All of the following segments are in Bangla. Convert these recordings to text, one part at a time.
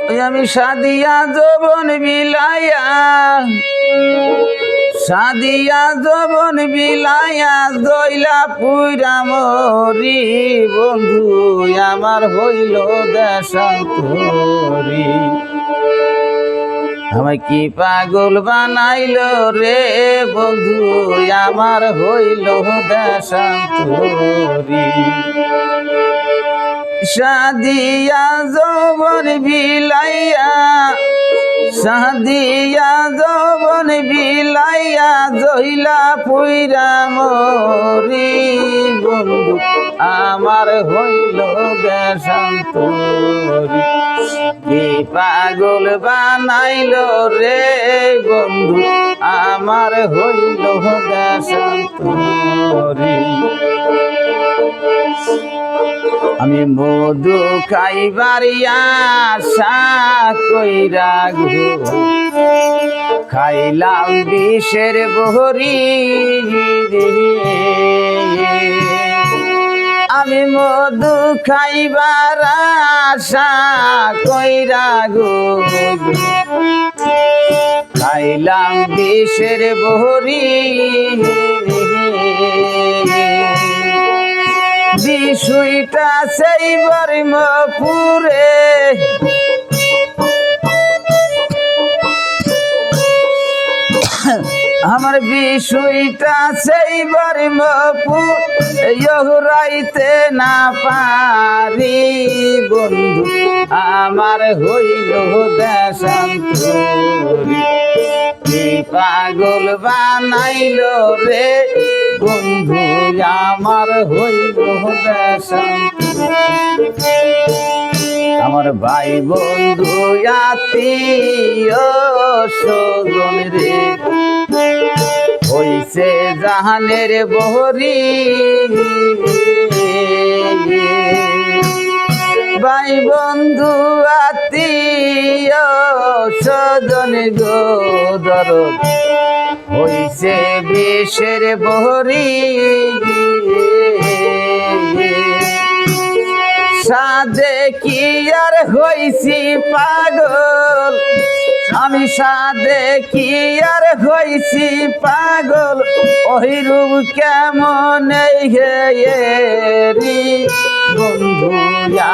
আমি সাদিয়া যৌবন বিলাইয়া সাদিয়া যৌবন বিলাইয়া দইলা পুইরা মরি বন্ধু আমার হইল দেশান্তরি আমায় কি পাগল বানাইলো রে বন্ধু আমার হইল দেশান্তরি সাদিয়া যৌবন বিলাইয়া সাদিয়া যৌবন বিলাইয়া জহিলা পুইরা মরি বন্ধু আমার হইল দেশান্তরি কি পাগল বানাইলো রে বন্ধু আমার হইল দেশান্তরি আমি মধু খাইবার আশা কইরা গো খাইলাম বিষের বহরি আমি মধু খাইবার আশা কইরা গো খাইলাম বিষের বহরি বিষয়টা সেইবার মপুরে আমার বিষয়টা সেইবার মপুর রাইতে না পারি বন্ধু আমার হইল দেশান্তরি কি পাগল বানাইল রে বন্ধু আমার হইল দেশান্তরি আমার ভাই বন্ধু আত্মীয় স্বজন রে হইছে জাহানের বহরি ভাই বন্ধু আত্মীয় স্বজন গো দরদ হইছে বিষের বহরি সাদে কি আর হইছি পাগল আমি সাদে কি আর হইছি পাগল ওই রূপ কেমন রি বন্ধু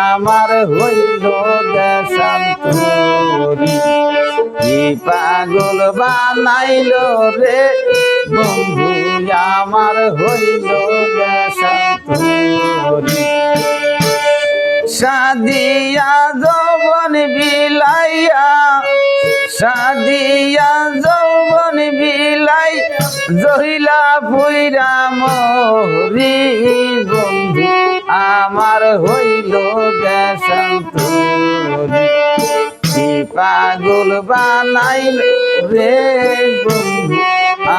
আমার হইল দেশান্তরি কি পাগল বানাইল রে বন্ধু আমার হইল দেশান্তরি সাদিয়া যৌবন বিলাইয়া সাদিয়া যৌবন বিলাই জহিলা পুইরা মরি বন্ধু আমার হইল দেশান্তরি কি পাগল বানাইল রে বন্ধু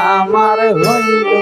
আমার হইল